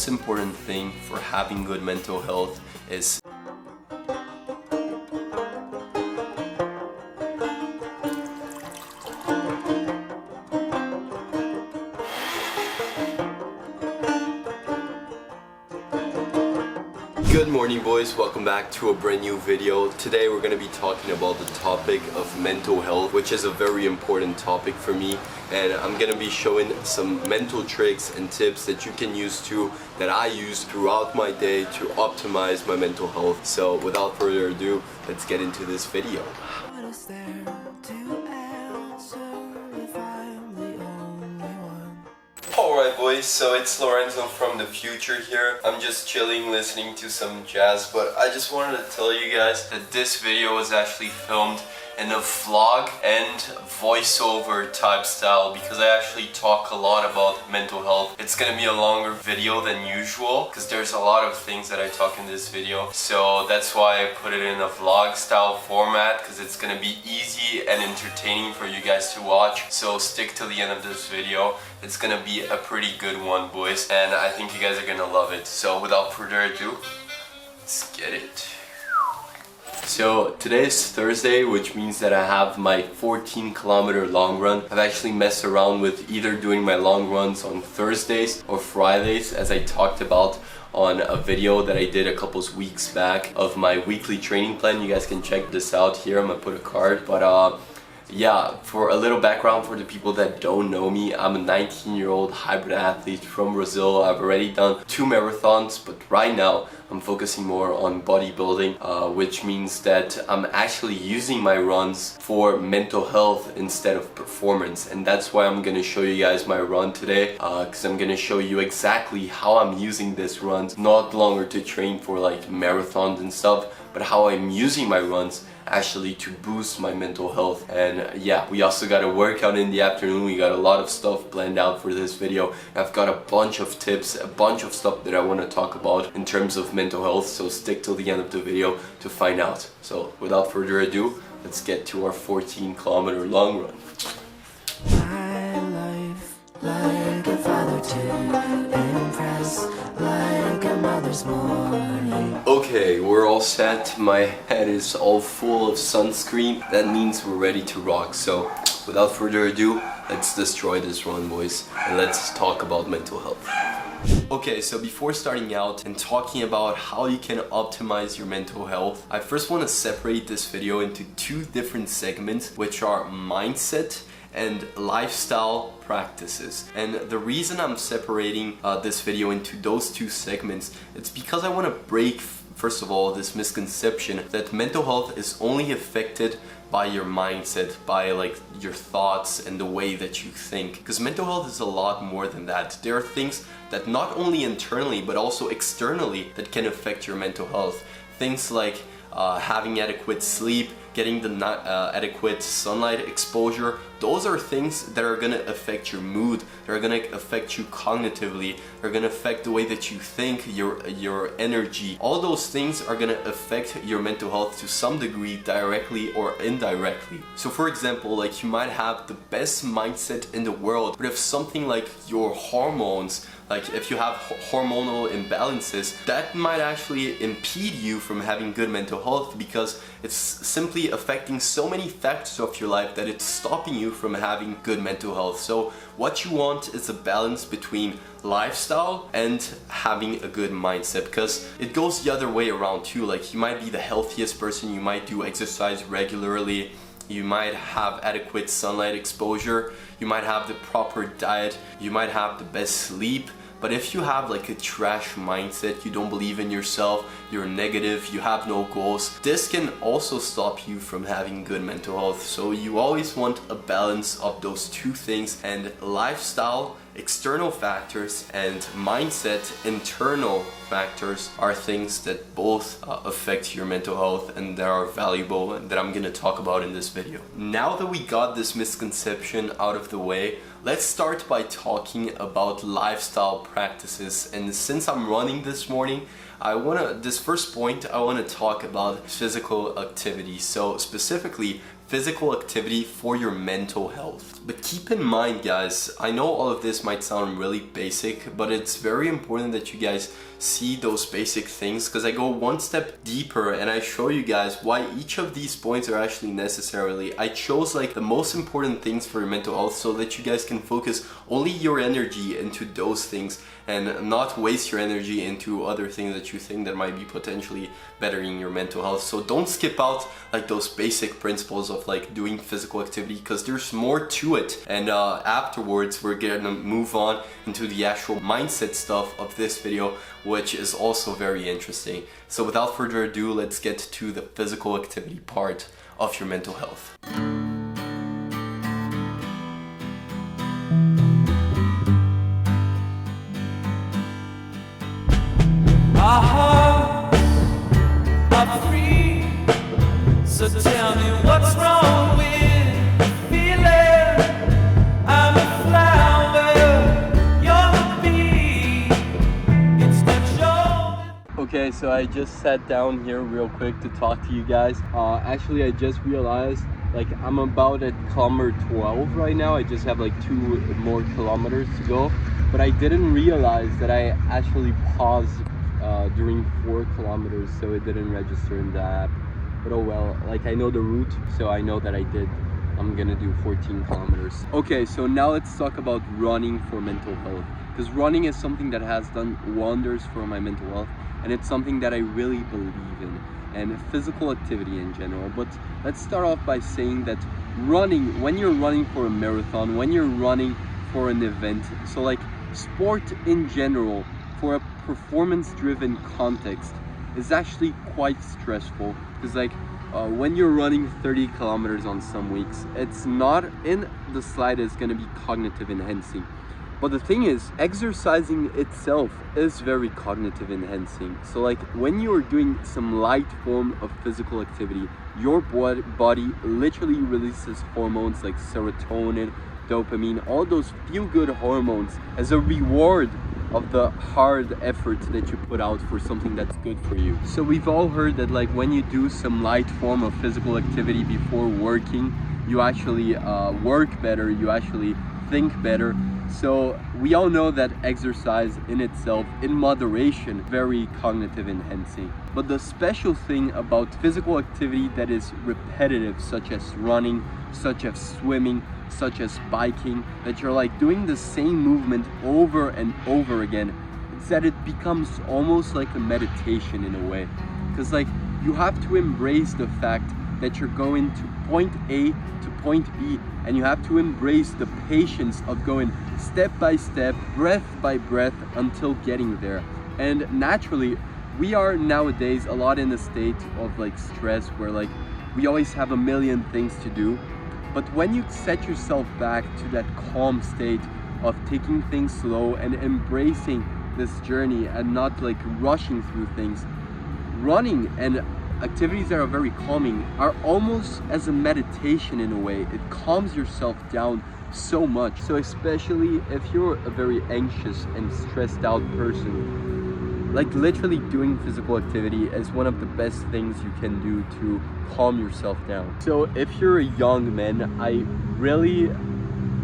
most important thing for having good mental health is Good morning, boys, welcome back to a brand new video. Today we're going to be talking about the topic of mental health, which is a very important topic for me, and I'm going to be showing some mental tricks and tips that you can use too, that I use throughout my day to optimize my mental health. So without further ado, let's get into this video. Alright boys, so it's Lorenzo from the future here. I'm just chilling, listening to some jazz, but I just wanted to tell you guys that this video was actually filmed in a vlog and voiceover type style because I actually talk a lot about mental health. It's gonna be a longer video than usual because there's a lot of things that I talk in this video. So that's why I put it in a vlog style format, because it's gonna be easy and entertaining for you guys to watch. So stick till the end of this video. It's gonna be a pretty good one, boys, and I think you guys are gonna love it. So without further ado, let's get it. So today is Thursday, which means that I have my 14-kilometer long run. I've actually messed around with either doing my long runs on Thursdays or Fridays, as I talked about on a video that I did a couple weeks back of my weekly training plan. You guys can check this out here. I'm gonna put a card, but yeah, for a little background for the people that don't know me, I'm a 19-year-old hybrid athlete from Brazil. I've already done 2 marathons, but right now I'm focusing more on bodybuilding, which means that I'm actually using my runs for mental health instead of performance. And that's why I'm gonna show you guys my run today, because I'm gonna show you exactly how I'm using this runs, not longer to train for like marathons and stuff, but how I'm using my runs actually to boost my mental health. And yeah, we also got a workout in the afternoon. We got a lot of stuff planned out for this video. I've got a bunch of tips, a bunch of stuff that I want to talk about in terms of mental health, so stick till the end of the video to find out. So without further ado, let's get to our 14-kilometer long run. My life, like a father to impress, like a mother's morning. Okay, we're all set. My head is all full of sunscreen. That means we're ready to rock. So without further ado, let's destroy this run, boys, and let's talk about mental health. Okay, so before starting out and talking about how you can optimize your mental health, I first want to separate this video into 2 different segments, which are mindset and lifestyle practices. And the reason I'm separating this video into those 2 segments, it's because I want to break, first of all, this misconception that mental health is only affected by your mindset, by like your thoughts and the way that you think. Because mental health is a lot more than that. There are things that not only internally but also externally that can affect your mental health. Things like having adequate sleep, getting the adequate sunlight exposure. Those are things that are going to affect your mood, that are going to affect you cognitively, they're going to affect the way that you think, your energy. All those things are going to affect your mental health to some degree, directly or indirectly. So for example, like you might have the best mindset in the world, but if something like your hormones, like if you have hormonal imbalances, that might actually impede you from having good mental health, because it's simply affecting so many factors of your life that it's stopping you from having good mental health. So what you want is a balance between lifestyle and having a good mindset, because it goes the other way around too. Like you might be the healthiest person, you might do exercise regularly, you might have adequate sunlight exposure, you might have the proper diet, you might have the best sleep, but if you have like a trash mindset, you don't believe in yourself, you're negative, you have no goals, this can also stop you from having good mental health. So you always want a balance of those 2 things, and lifestyle, external factors, and mindset, internal factors, are things that both affect your mental health and that are valuable and that I'm gonna talk about in this video. Now that we got this misconception out of the way, let's start by talking about lifestyle practices. And since I'm running this morning, this first point I want to talk about physical activity. So specifically physical activity for your mental health. But keep in mind, guys, I know all of this might sound really basic, but it's very important that you guys see those basic things, because I go one step deeper and I show you guys why each of these points are actually necessarily. I chose like the most important things for your mental health so that you guys can focus only your energy into those things and not waste your energy into other things that you think that might be potentially bettering your mental health. So don't skip out like those basic principles of like doing physical activity, because there's more to it. And afterwards we're gonna move on into the actual mindset stuff of this video, which is also very interesting. So without further ado, let's get to the physical activity part of your mental health. Our hearts are free, so tell me what's wrong with the feeling. I'm a flower, you're the bee. It's not your... Okay, so I just sat down here real quick to talk to you guys. Actually, I just realized like I'm about at kilometer 12 right now. I just have like 2 more kilometers to go, but I didn't realize that I actually paused during 4 kilometers, so it didn't register in the app. But oh well, like I know the route, so I know that I'm gonna do 14 kilometers. Okay, so now let's talk about running for mental health, because running is something that has done wonders for my mental health, and it's something that I really believe in, and physical activity in general. But let's start off by saying that running, when you're running for a marathon, when you're running for an event, so like sport in general, for a performance-driven context, is actually quite stressful, because like when you're running 30 kilometers on some weeks, it's not in the slightest going to be cognitive enhancing. But the thing is, exercising itself is very cognitive enhancing. So like when you're doing some light form of physical activity, your body literally releases hormones like serotonin, dopamine, all those feel-good hormones as a reward of the hard effort that you put out for something that's good for you. So we've all heard that like when you do some light form of physical activity before working, you actually work better, you actually think better. So we all know that exercise in itself, in moderation, very cognitive enhancing. But the special thing about physical activity that is repetitive, such as running, such as swimming, such as biking, that you're like doing the same movement over and over again, is that it becomes almost like a meditation in a way. Because like you have to embrace the fact that you're going to point A to point B, and you have to embrace the patience of going step by step, breath by breath, until getting there. And naturally, we are nowadays a lot in a state of like stress, where like we always have a million things to do. But when you set yourself back to that calm state of taking things slow and embracing this journey and not like rushing through things, running and activities that are very calming are almost as a meditation in a way. It calms yourself down so much. So especially if you're a very anxious and stressed out person, like literally doing physical activity is one of the best things you can do to calm yourself down. So if you're a young man, I really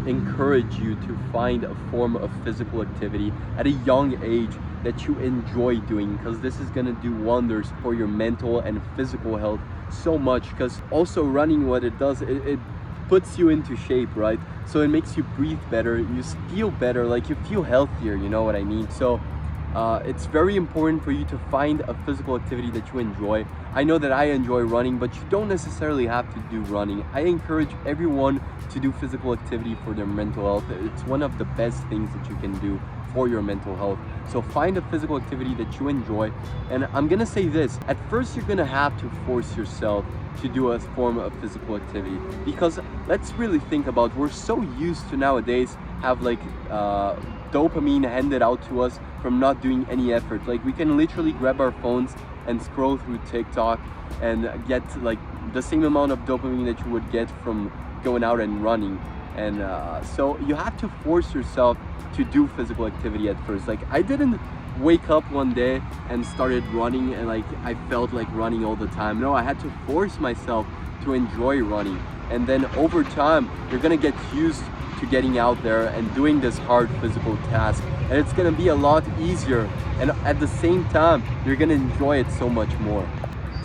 encourage you to find a form of physical activity at a young age that you enjoy doing, because this is going to do wonders for your mental and physical health so much. Because also running, what it does, it puts you into shape, right? So it makes you breathe better, you feel better, like you feel healthier, you know what I mean? So it's very important for you to find a physical activity that you enjoy. I know that I enjoy running, but you don't necessarily have to do running. I encourage everyone to do physical activity for their mental health. It's one of the best things that you can do for your mental health. So find a physical activity that you enjoy. And I'm gonna say this, at first you're gonna have to force yourself to do a form of physical activity, because let's really think about, we're so used to nowadays have like dopamine handed out to us from not doing any effort. Like we can literally grab our phones and scroll through TikTok and get like the same amount of dopamine that you would get from going out and running. And so you have to force yourself to do physical activity at first. Like I didn't wake up one day and started running and like I felt like running all the time. No, I had to force myself to enjoy running. And then over time, you're gonna get used to getting out there and doing this hard physical task. And it's gonna be a lot easier. And at the same time, you're gonna enjoy it so much more.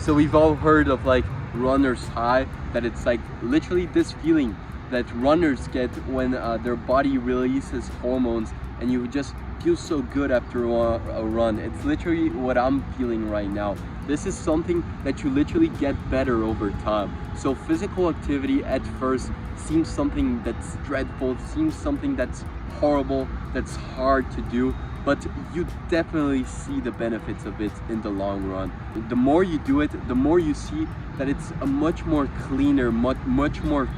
So we've all heard of like runner's high, that it's like literally this feeling that runners get when their body releases hormones and you just feel so good after a run. It's literally what I'm feeling right now. This is something that you literally get better over time. So physical activity at first seems something that's dreadful, seems something that's horrible, that's hard to do, but you definitely see the benefits of it in the long run. The more you do it, the more you see that it's a much more cleaner, much more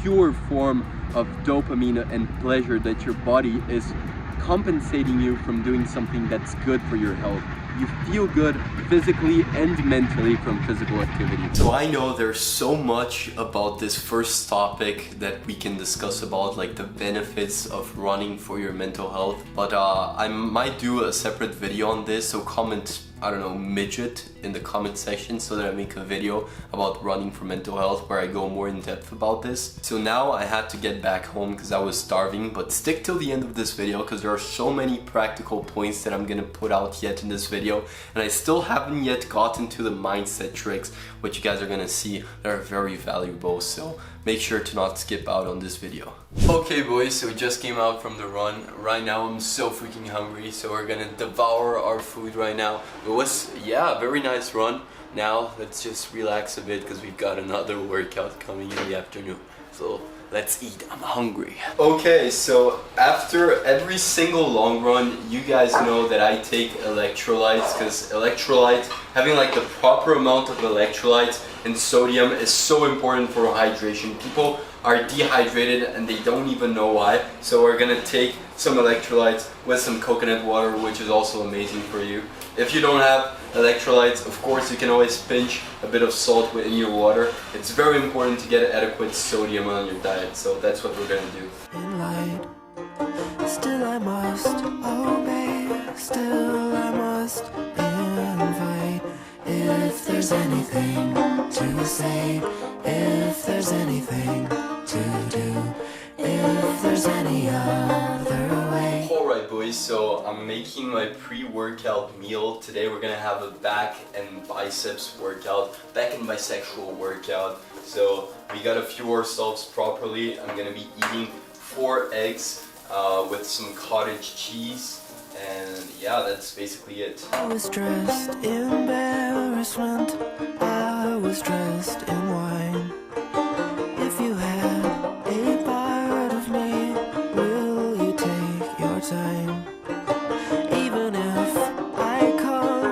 pure form of dopamine and pleasure that your body is compensating you from doing something that's good for your health. You feel good physically and mentally from physical activity. So I know there's so much about this first topic that we can discuss about, like the benefits of running for your mental health, but I might do a separate video on this, so comment, I don't know, midget in the comment section so that I make a video about running for mental health where I go more in depth about this. So now I had to get back home because I was starving, but stick till the end of this video because there are so many practical points that I'm gonna put out yet in this video, and I still haven't yet gotten to the mindset tricks, which you guys are gonna see that are very valuable, so make sure to not skip out on this video. Okay boys, so we just came out from the run. Right now I'm so freaking hungry, so we're gonna devour our food right now. It was, yeah, a very nice run. Now let's just relax a bit because we've got another workout coming in the afternoon. So let's eat, I'm hungry. Okay, so after every single long run, you guys know that I take electrolytes, because having like the proper amount of electrolytes and sodium is so important for hydration. People are dehydrated and they don't even know why. So we're gonna take some electrolytes with some coconut water, which is also amazing for you. If you don't have electrolytes, of course you can always pinch a bit of salt within your water. It's very important to get adequate sodium on your diet, so that's what we're gonna do. In light, still I must obey, still I must invite. If there's anything to say, if there's anything to do, if there's any other way. Alright boys, so I'm making my pre-workout meal. Today we're gonna have a back and biceps workout, back and bisexual workout. So we gotta fuel ourselves properly. I'm gonna be eating 4 eggs with some cottage cheese. And yeah, that's basically it. I was dressed in embarrassment, I was dressed in wine. If you had a part of me, will you take your time? Even if I come.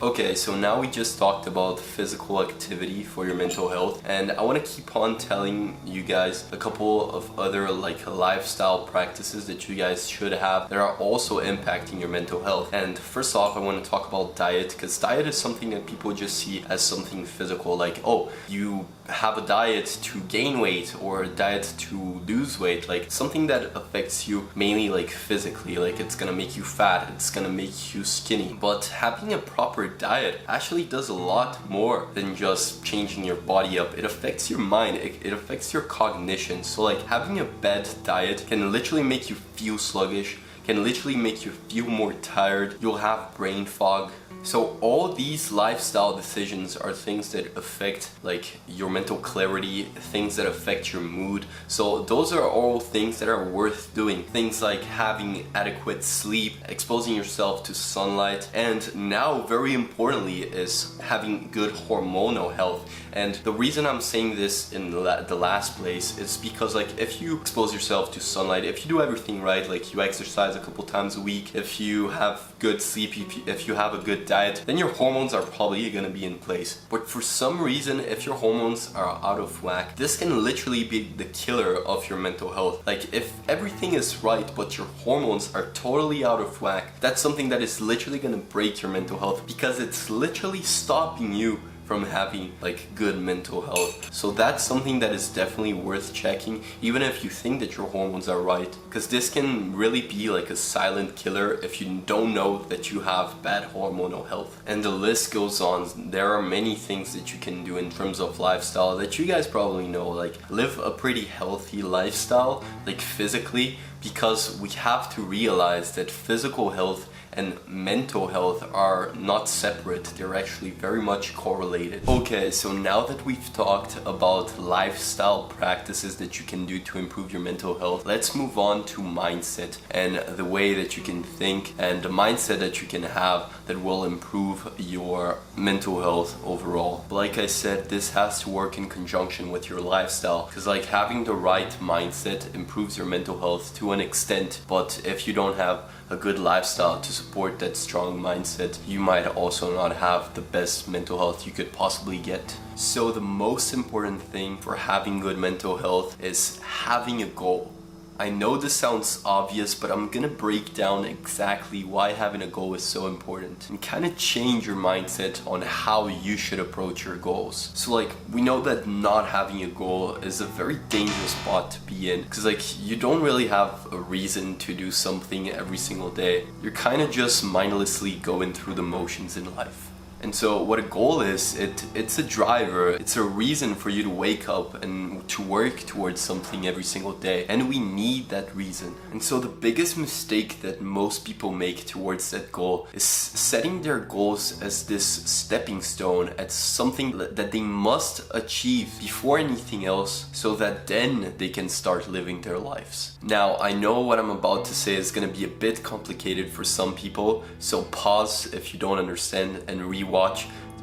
Okay, so now we just talked about physical activity for your mental health, and I want to keep on telling you guys a couple of other like lifestyle practices that you guys should have that are also impacting your mental health. And first off, I want to talk about diet, because diet is something that people just see as something physical, like, oh, you have a diet to gain weight or a diet to lose weight, like something that affects you mainly like physically, like it's gonna make you fat, it's gonna make you skinny. But having a proper diet actually does a lot more than just changing your body up. It affects your mind, it affects your cognition. So like having a bad diet can literally make you feel sluggish, can literally make you feel more tired, you'll have brain fog. So all these lifestyle decisions are things that affect like your mental clarity, things that affect your mood. So those are all things that are worth doing. Things like having adequate sleep, exposing yourself to sunlight, and now very importantly is having good hormonal health. And the reason I'm saying this in the last place is because like if you expose yourself to sunlight, if you do everything right, like you exercise a couple times a week, if you have good sleep, if you have a good diet, diet, then your hormones are probably gonna be in place. But for some reason, if your hormones are out of whack, this can literally be the killer of your mental health. Like if everything is right, but your hormones are totally out of whack, that's something that is literally gonna break your mental health, because it's literally stopping you from having like good mental health. So that's something that is definitely worth checking, even if you think that your hormones are right, because this can really be like a silent killer if you don't know that you have bad hormonal health. And the list goes on. There are many things that you can do in terms of lifestyle that you guys probably know, like live a pretty healthy lifestyle, like physically, because we have to realize that physical health and mental health are not separate, they're actually very much correlated. Okay, so now that we've talked about lifestyle practices that you can do to improve your mental health, let's move on to mindset and the way that you can think and the mindset that you can have that will improve your mental health overall. Like I said, this has to work in conjunction with your lifestyle, because like having the right mindset improves your mental health to an extent, but if you don't have a good lifestyle to support that strong mindset, you might also not have the best mental health you could possibly get. So the most important thing for having good mental health is having a goal. I know this sounds obvious, but I'm gonna break down exactly why having a goal is so important and kind of change your mindset on how you should approach your goals. So like, we know that not having a goal is a very dangerous spot to be in, because like you don't really have a reason to do something every single day. You're kind of just mindlessly going through the motions in life. And so what a goal is, it's a driver, it's a reason for you to wake up and to work towards something every single day. And we need that reason. And so the biggest mistake that most people make towards that goal is setting their goals as this stepping stone, as something that they must achieve before anything else, so that then they can start living their lives. Now, I know what I'm about to say is gonna be a bit complicated for some people, so pause if you don't understand and rewatch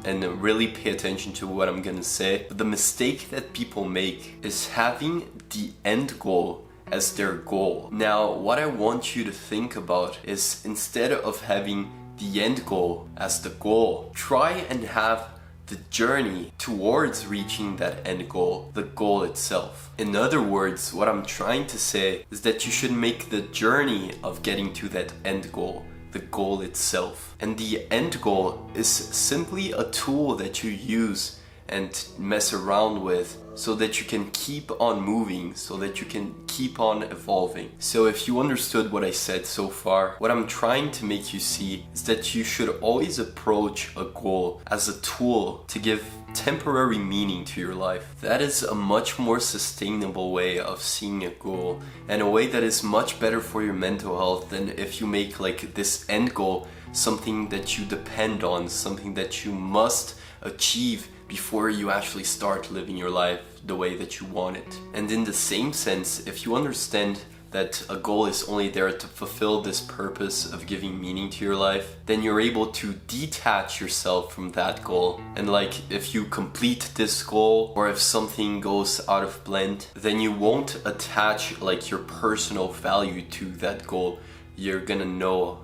and really pay attention to what I'm gonna say. But the mistake that people make is having the end goal as their goal. Now, what I want you to think about is, instead of having the end goal as the goal, try and have the journey towards reaching that end goal, the goal itself. In other words, what I'm trying to say is that you should make the journey of getting to that end goal the goal itself. And the end goal is simply a tool that you use and mess around with so that you can keep on moving, so that you can keep on evolving. So if you understood what I said so far, what I'm trying to make you see is that you should always approach a goal as a tool to give temporary meaning to your life. That is a much more sustainable way of seeing a goal, and a way that is much better for your mental health than if you make like this end goal something that you depend on, something that you must achieve before you actually start living your life the way that you want it. And in the same sense, if you understand that a goal is only there to fulfill this purpose of giving meaning to your life, then you're able to detach yourself from that goal. And like, if you complete this goal, or if something goes out of blend, then you won't attach like your personal value to that goal. You're gonna know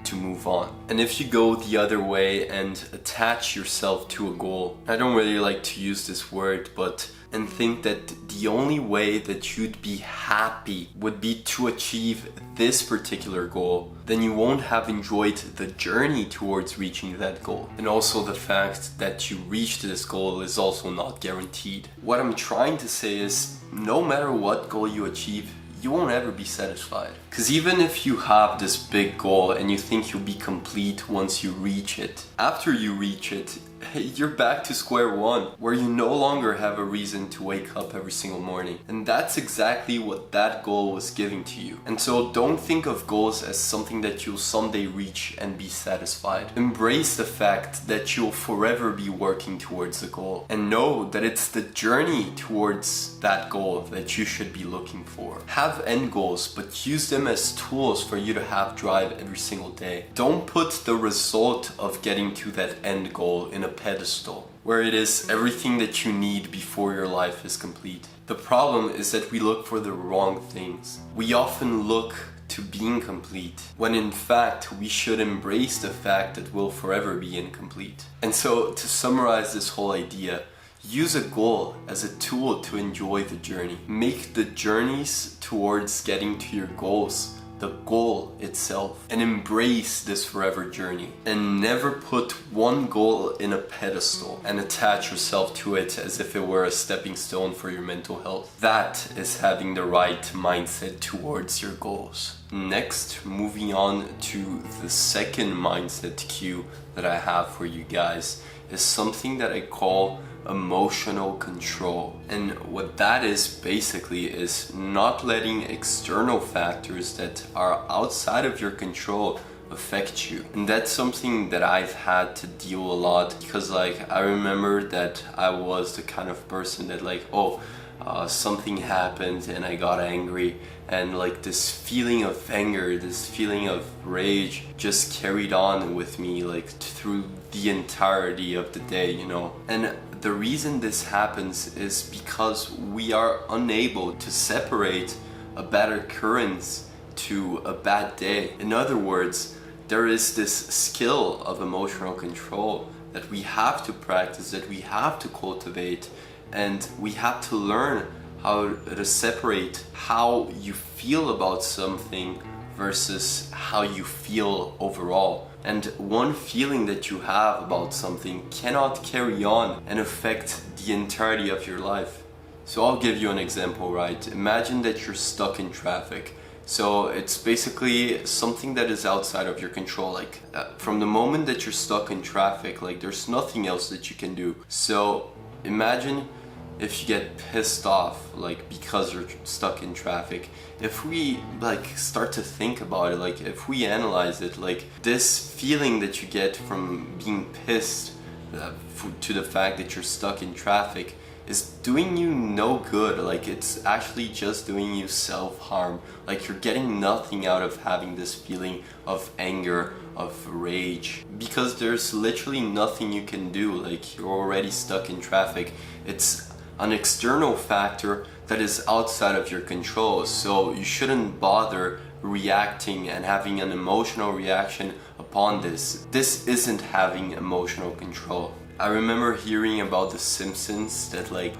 to move on. And if you go the other way and attach yourself to a goal, I don't really like to use this word, but and think that the only way that you'd be happy would be to achieve this particular goal, then you won't have enjoyed the journey towards reaching that goal. And also the fact that you reach this goal is also not guaranteed. What I'm trying to say is, no matter what goal you achieve, you won't ever be satisfied. Because even if you have this big goal and you think you'll be complete once you reach it, after you reach it, you're back to square one, where you no longer have a reason to wake up every single morning. And that's exactly what that goal was giving to you. And so don't think of goals as something that you'll someday reach and be satisfied. Embrace the fact that you'll forever be working towards the goal, and know that it's the journey towards that goal that you should be looking for. Have end goals, but use them as tools for you to have drive every single day. Don't put the result of getting to that end goal in a pedestal, where it is everything that you need before your life is complete. The problem is that we look for the wrong things. We often look to being complete, when in fact we should embrace the fact that we'll forever be incomplete. And so, to summarize this whole idea, use a goal as a tool to enjoy the journey. Make the journeys towards getting to your goals the goal itself, and embrace this forever journey. And never put one goal in a pedestal and attach yourself to it as if it were a stepping stone for your mental health. That is having the right mindset towards your goals. Next, moving on to the second mindset cue that I have for you guys, is something that I call emotional control. And what that is basically is not letting external factors that are outside of your control affect you. And that's something that I've had to deal a lot, because like I remember that I was the kind of person that like, something happened and I got angry, and like this feeling of anger, this feeling of rage just carried on with me like through the entirety of the day, you know. And the reason this happens is because we are unable to separate a bad occurrence to a bad day. In other words, there is this skill of emotional control that we have to practice, that we have to cultivate, and we have to learn how to separate how you feel about something versus how you feel overall. And one feeling that you have about something cannot carry on and affect the entirety of your life. So I'll give you an example, right? Imagine that you're stuck in traffic. So it's basically something that is outside of your control. Like from the moment that you're stuck in traffic, like there's nothing else that you can do. So imagine if you get pissed off like because you're stuck in traffic. If we like start to think about it, like if we analyze it, like this feeling that you get from being pissed to the fact that you're stuck in traffic is doing you no good. Like it's actually just doing you self-harm. Like you're getting nothing out of having this feeling of anger, of rage, because there's literally nothing you can do. Like you're already stuck in traffic. It's an external factor that is outside of your control, so you shouldn't bother reacting and having an emotional reaction upon this. This isn't having emotional control. I remember hearing about The Simpsons, that like,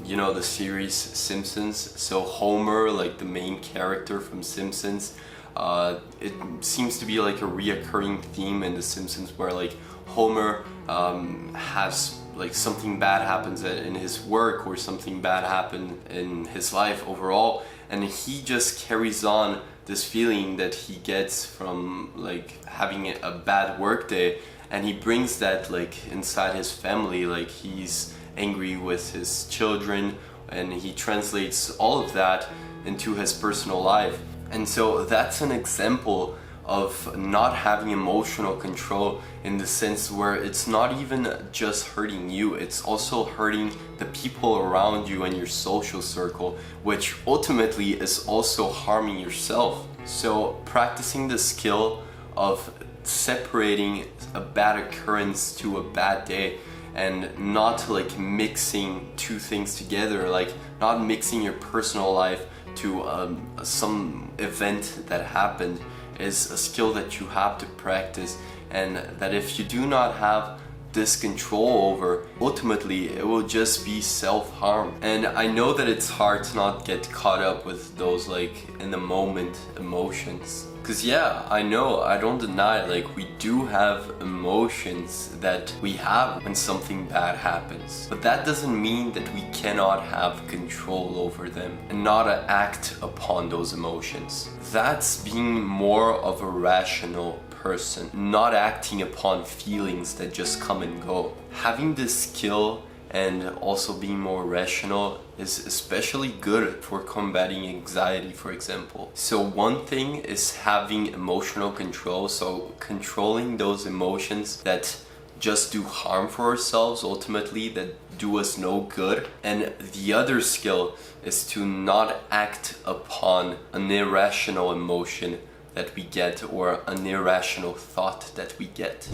you know, the series Simpsons. So Homer, like the main character from Simpsons, it seems to be like a reoccurring theme in The Simpsons where like Homer has like something bad happens in his work or something bad happened in his life overall, and he just carries on this feeling that he gets from like having a bad work day, and he brings that like inside his family. Like he's angry with his children, and he translates all of that into his personal life. And so that's an example of not having emotional control, in the sense where it's not even just hurting you, it's also hurting the people around you and your social circle, which ultimately is also harming yourself. So practicing the skill of separating a bad occurrence to a bad day, and not like mixing two things together, like not mixing your personal life to some event that happened, is a skill that you have to practice, and that if you do not have this control over, ultimately it will just be self-harm. And I know that it's hard to not get caught up with those like in the moment emotions, because yeah, I know, I don't deny, like we do have emotions that we have when something bad happens, but that doesn't mean that we cannot have control over them and not act upon those emotions. That's being more of a rational person, not acting upon feelings that just come and go. Having this skill and also being more rational is especially good for combating anxiety, for example. So one thing is having emotional control, so controlling those emotions that just do harm for ourselves, ultimately, that do us no good. And the other skill is to not act upon an irrational emotion that we get or an irrational thought that we get.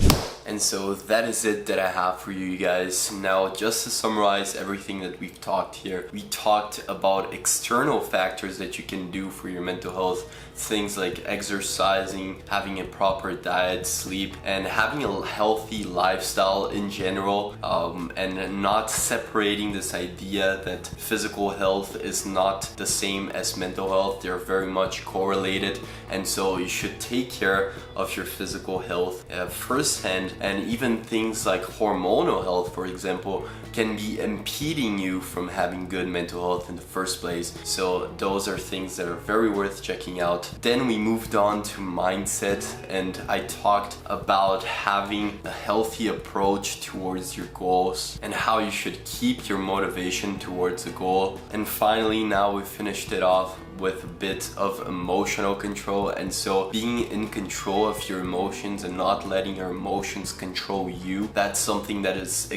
And so that is it that I have for you guys. Now, just to summarize everything that we've talked here, we talked about external factors that you can do for your mental health, things like exercising, having a proper diet, sleep, and having a healthy lifestyle in general, and not separating this idea that physical health is not the same as mental health. They're very much correlated, and so you should take care of your physical health firsthand. And even things like hormonal health, for example, can be impeding you from having good mental health in the first place. So those are things that are very worth checking out. Then we moved on to mindset, and I talked about having a healthy approach towards your goals and how you should keep your motivation towards a goal. And finally, now we finished it off with a bit of emotional control, and so being in control of your emotions and not letting your emotions control you. That's something that is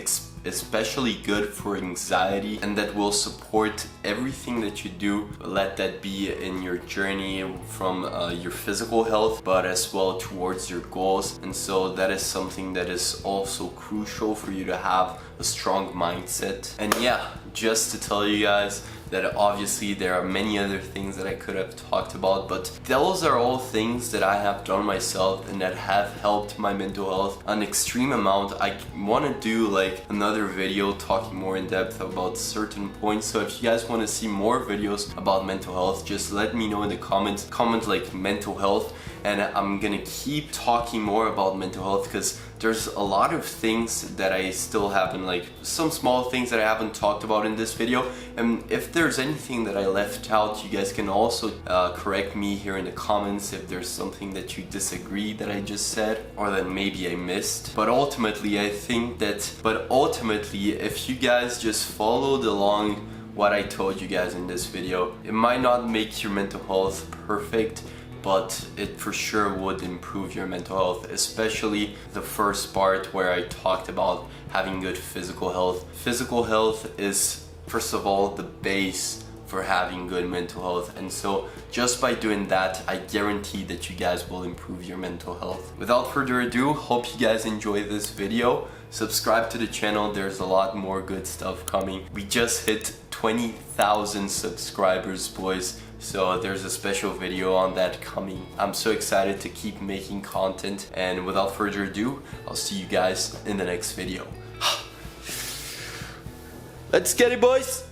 especially good for anxiety, and that will support everything that you do. Let that be in your journey from your physical health, but as well towards your goals. And so that is something that is also crucial for you to have a strong mindset. And yeah, just to tell you guys that obviously there are many other things that I could have talked about, but those are all things that I have done myself and that have helped my mental health an extreme amount. I want to do like another video talking more in depth about certain points, so if you guys want to see more videos about mental health, just let me know in the comments. Comment like mental health, and I'm gonna keep talking more about mental health, because there's a lot of things that I still haven't, like some small things that I haven't talked about in this video. And if there's anything that I left out, you guys can also correct me here in the comments if there's something that you disagree that I just said or that maybe I missed. But ultimately, if you guys just followed along what I told you guys in this video, it might not make your mental health perfect, but it for sure would improve your mental health, especially the first part where I talked about having good physical health. Physical health is, first of all, the base for having good mental health, and so just by doing that, I guarantee that you guys will improve your mental health. Without further ado, hope you guys enjoyed this video. Subscribe to the channel, there's a lot more good stuff coming. We just hit 20,000 subscribers, boys. So there's a special video on that coming. I'm so excited to keep making content, and without further ado, I'll see you guys in the next video. Let's get it, boys!